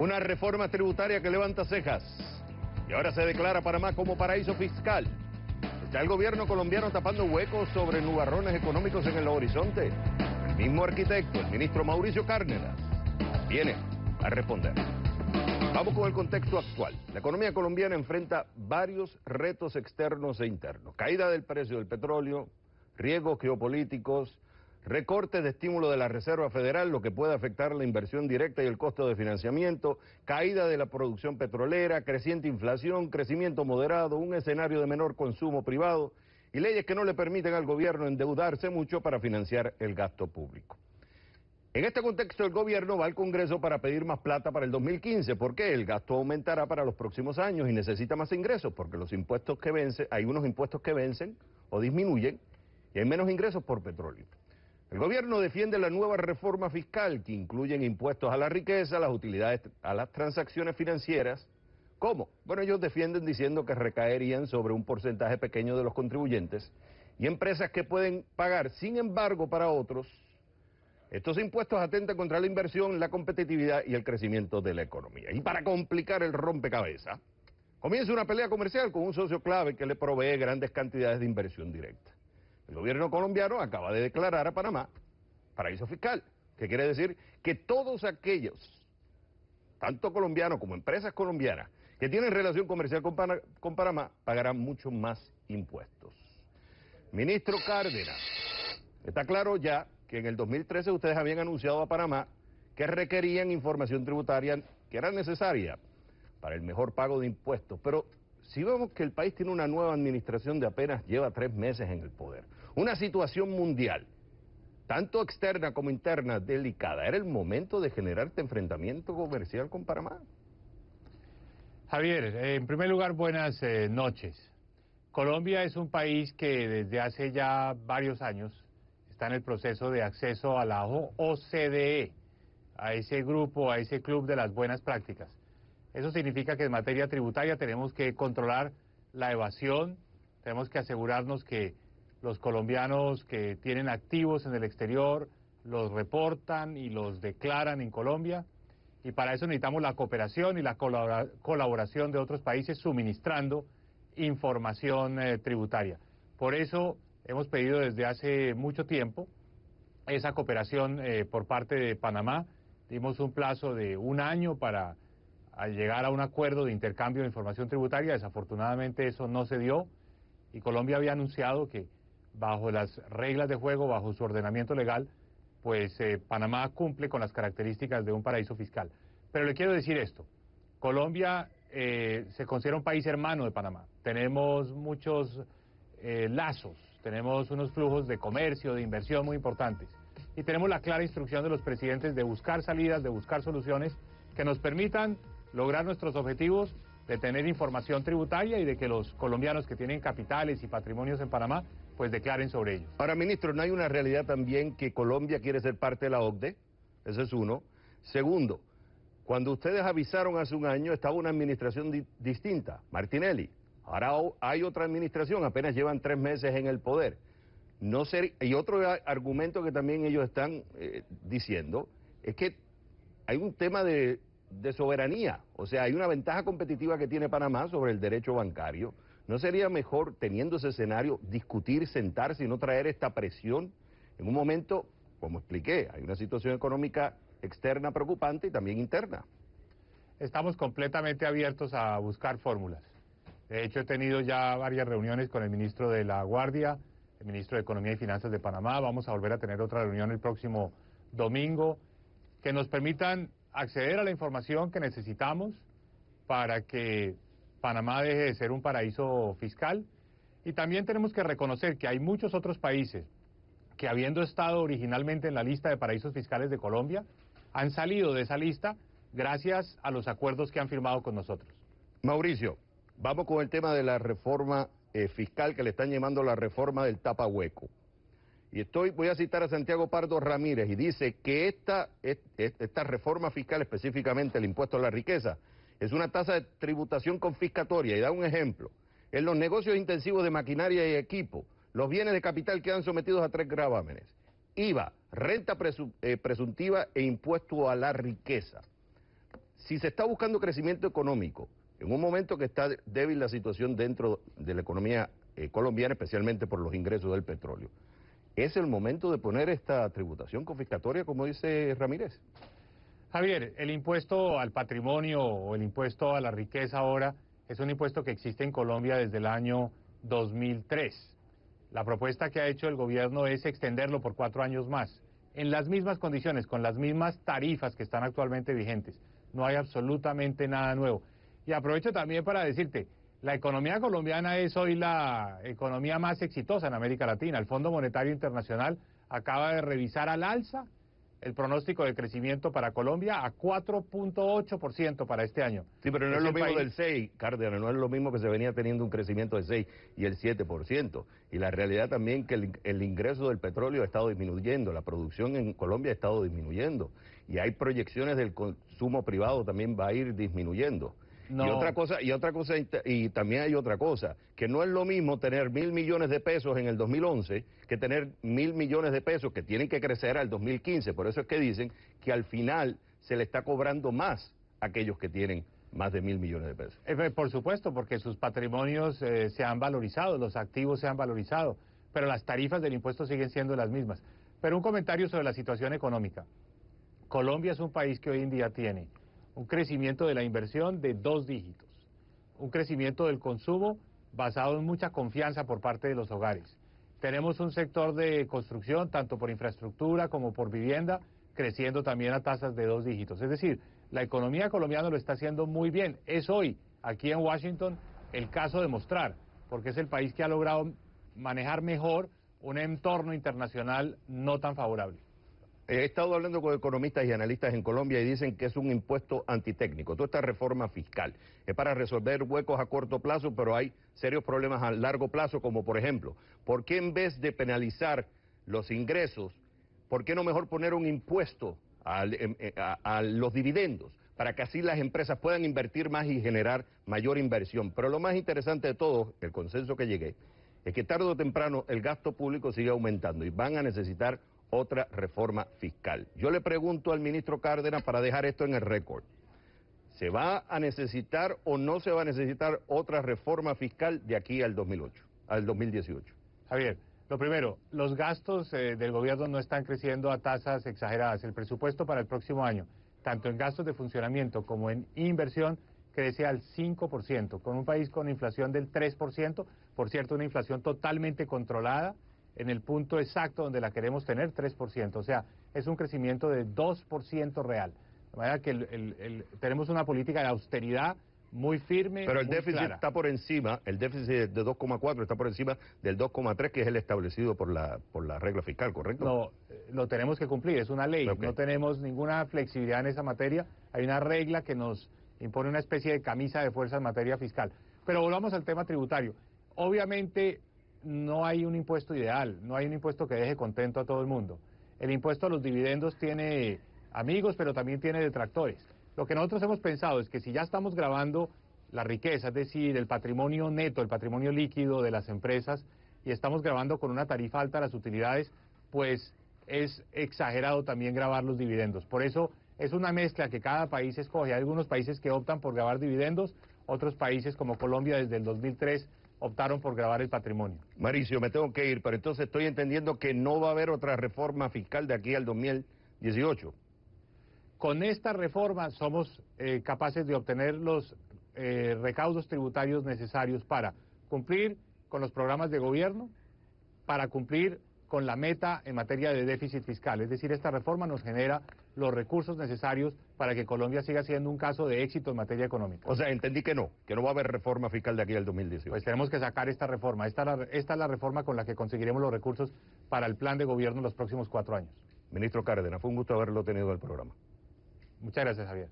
Una reforma tributaria que levanta cejas y ahora se declara Panamá como paraíso fiscal. Está el gobierno colombiano tapando huecos sobre nubarrones económicos en el horizonte. El mismo arquitecto, el ministro Mauricio Cárdenas, viene a responder. Vamos con el contexto actual. La economía colombiana enfrenta varios retos externos e internos. Caída del precio del petróleo, riesgos geopolíticos, recortes de estímulo de la Reserva Federal, lo que puede afectar la inversión directa y el costo de financiamiento, caída de la producción petrolera, creciente inflación, crecimiento moderado, un escenario de menor consumo privado y leyes que no le permiten al gobierno endeudarse mucho para financiar el gasto público. En este contexto, el gobierno va al Congreso para pedir más plata para el 2015. ¿Por qué? El gasto aumentará para los próximos años y necesita más ingresos, porque los impuestos que vencen, hay unos impuestos que vencen o disminuyen y hay menos ingresos por petróleo. El gobierno defiende la nueva reforma fiscal que incluyen impuestos a la riqueza, las utilidades, a las transacciones financieras. ¿Cómo? Bueno, ellos defienden diciendo que recaerían sobre un porcentaje pequeño de los contribuyentes y empresas que pueden pagar. Sin embargo, para otros, estos impuestos atentan contra la inversión, la competitividad y el crecimiento de la economía. Y para complicar el rompecabezas, comienza una pelea comercial con un socio clave que le provee grandes cantidades de inversión directa. El gobierno colombiano acaba de declarar a Panamá paraíso fiscal, que quiere decir que todos aquellos, tanto colombianos como empresas colombianas, que tienen relación comercial con Panamá, pagarán mucho más impuestos. Ministro Cárdenas, está claro ya que en el 2013 ustedes habían anunciado a Panamá que requerían información tributaria que era necesaria para el mejor pago de impuestos, pero si vemos que el país tiene una nueva administración de apenas lleva 3 meses en el poder, una situación mundial, tanto externa como interna, delicada, ¿era el momento de generar este enfrentamiento comercial con Panamá? Javier, en primer lugar, buenas noches. Colombia es un país que desde hace ya varios años está en el proceso de acceso a la OCDE, a ese grupo, a ese club de las buenas prácticas. Eso significa que en materia tributaria tenemos que controlar la evasión, tenemos que asegurarnos que los colombianos que tienen activos en el exterior los reportan y los declaran en Colombia, y para eso necesitamos la cooperación y la colaboración de otros países suministrando información tributaria. Por eso hemos pedido desde hace mucho tiempo esa cooperación por parte de Panamá. Dimos un plazo de 1 año para llegar a un acuerdo de intercambio de información tributaria. Desafortunadamente eso no se dio y Colombia había anunciado que bajo las reglas de juego, bajo su ordenamiento legal, pues Panamá cumple con las características de un paraíso fiscal. Pero le quiero decir esto, Colombia se considera un país hermano de Panamá. Tenemos muchos lazos, tenemos unos flujos de comercio, de inversión muy importantes. Y tenemos la clara instrucción de los presidentes de buscar salidas, de buscar soluciones que nos permitan lograr nuestros objetivos de tener información tributaria y de que los colombianos que tienen capitales y patrimonios en Panamá pues declaren sobre ellos. Ahora, ministro, ¿no hay una realidad también que Colombia quiere ser parte de la OCDE? Ese es uno. Segundo, cuando ustedes avisaron hace 1 año estaba una administración distinta, Martinelli. Ahora hay otra administración, apenas llevan 3 meses en el poder. No ser, y otro argumento que también ellos están diciendo es que hay un tema de soberanía, o sea, hay una ventaja competitiva que tiene Panamá sobre el derecho bancario. ¿No sería mejor, teniendo ese escenario, discutir, sentarse y no traer esta presión en un momento, como expliqué, hay una situación económica externa preocupante y también interna? Estamos completamente abiertos a buscar fórmulas. De hecho, he tenido ya varias reuniones con el ministro de la Guardia, el ministro de Economía y Finanzas de Panamá. Vamos a volver a tener otra reunión el próximo domingo, que nos permitan acceder a la información que necesitamos para que Panamá deje de ser un paraíso fiscal. Y también tenemos que reconocer que hay muchos otros países que, habiendo estado originalmente en la lista de paraísos fiscales de Colombia, han salido de esa lista gracias a los acuerdos que han firmado con nosotros. Mauricio, vamos con el tema de la reforma fiscal que le están llamando la reforma del tapahueco. Y voy a citar a Santiago Pardo Ramírez y dice que esta reforma fiscal, específicamente el impuesto a la riqueza, es una tasa de tributación confiscatoria y da un ejemplo. En los negocios intensivos de maquinaria y equipo, los bienes de capital quedan sometidos a 3 gravámenes: IVA, renta presuntiva e impuesto a la riqueza. si se está buscando crecimiento económico, en un momento que está débil la situación dentro de la economía colombiana, especialmente por los ingresos del petróleo, ¿es el momento de poner esta tributación confiscatoria, como dice Ramírez? Javier, el impuesto al patrimonio o el impuesto a la riqueza ahora es un impuesto que existe en Colombia desde el año 2003. La propuesta que ha hecho el gobierno es extenderlo por 4 años más, en las mismas condiciones, con las mismas tarifas que están actualmente vigentes. No hay absolutamente nada nuevo. Y aprovecho también para decirte, la economía colombiana es hoy la economía más exitosa en América Latina. El Fondo Monetario Internacional acaba de revisar al alza el pronóstico de crecimiento para Colombia a 4.8% para este año. Sí, pero no es lo mismo del 6, Cárdenas, no es lo mismo que se venía teniendo un crecimiento del 6 y el 7%. Y la realidad también que el ingreso del petróleo ha estado disminuyendo, la producción en Colombia ha estado disminuyendo. Y hay proyecciones del consumo privado también va a ir disminuyendo. No. Y también hay otra cosa, que no es lo mismo tener 1.000 millones de pesos en el 2011 que tener 1.000 millones de pesos que tienen que crecer al 2015. Por eso es que dicen que al final se le está cobrando más a aquellos que tienen más de 1.000 millones de pesos. Por supuesto, porque sus patrimonios se han valorizado, los activos se han valorizado, pero las tarifas del impuesto siguen siendo las mismas. Pero un comentario sobre la situación económica. Colombia es un país que hoy en día tiene un crecimiento de la inversión de 2 dígitos, un crecimiento del consumo basado en mucha confianza por parte de los hogares. Tenemos un sector de construcción, tanto por infraestructura como por vivienda, creciendo también a tasas de 2 dígitos. Es decir, la economía colombiana lo está haciendo muy bien. Es hoy, aquí en Washington, el caso de mostrar, porque es el país que ha logrado manejar mejor un entorno internacional no tan favorable. He estado hablando con economistas y analistas en Colombia y dicen que es un impuesto antitécnico. Toda esta reforma fiscal es para resolver huecos a corto plazo, pero hay serios problemas a largo plazo, como por ejemplo, ¿por qué en vez de penalizar los ingresos, por qué no mejor poner un impuesto a los dividendos, para que así las empresas puedan invertir más y generar mayor inversión? Pero lo más interesante de todo, el consenso que llegué, es que tarde o temprano el gasto público sigue aumentando y van a necesitar otra reforma fiscal. Yo le pregunto al ministro Cárdenas para dejar esto en el récord. ¿Se va a necesitar o no se va a necesitar otra reforma fiscal de aquí al 2018? Javier, lo primero, los gastos del gobierno no están creciendo a tasas exageradas. El presupuesto para el próximo año, tanto en gastos de funcionamiento como en inversión, crece al 5%, con un país con inflación del 3%, por cierto, una inflación totalmente controlada, en el punto exacto donde la queremos tener, 3%. O sea, es un crecimiento de 2% real. De manera que tenemos una política de austeridad muy firme. Pero el déficit está por encima, el déficit de 2,4 está por encima del 2,3, que es el establecido por la regla fiscal, ¿correcto? No, lo tenemos que cumplir, es una ley. Okay. No tenemos ninguna flexibilidad en esa materia. Hay una regla que nos impone una especie de camisa de fuerza en materia fiscal. Pero volvamos al tema tributario. Obviamente no hay un impuesto ideal, no hay un impuesto que deje contento a todo el mundo. El impuesto a los dividendos tiene amigos, pero también tiene detractores. Lo que nosotros hemos pensado es que si ya estamos grabando la riqueza, es decir, el patrimonio neto, el patrimonio líquido de las empresas, y estamos grabando con una tarifa alta las utilidades, pues es exagerado también grabar los dividendos. Por eso es una mezcla que cada país escoge. Hay algunos países que optan por grabar dividendos, otros países como Colombia desde el 2003 optaron por grabar el patrimonio. Mauricio, me tengo que ir, pero entonces estoy entendiendo que no va a haber otra reforma fiscal de aquí al 2018. Con esta reforma somos capaces de obtener los recaudos tributarios necesarios para cumplir con los programas de gobierno, para cumplir con la meta en materia de déficit fiscal. Es decir, esta reforma nos genera los recursos necesarios para que Colombia siga siendo un caso de éxito en materia económica. O sea, entendí que no va a haber reforma fiscal de aquí al 2018. Pues tenemos que sacar esta reforma. Esta es la reforma con la que conseguiremos los recursos para el plan de gobierno en los próximos 4 años. Ministro Cárdenas, fue un gusto haberlo tenido en el programa. Muchas gracias, Javier.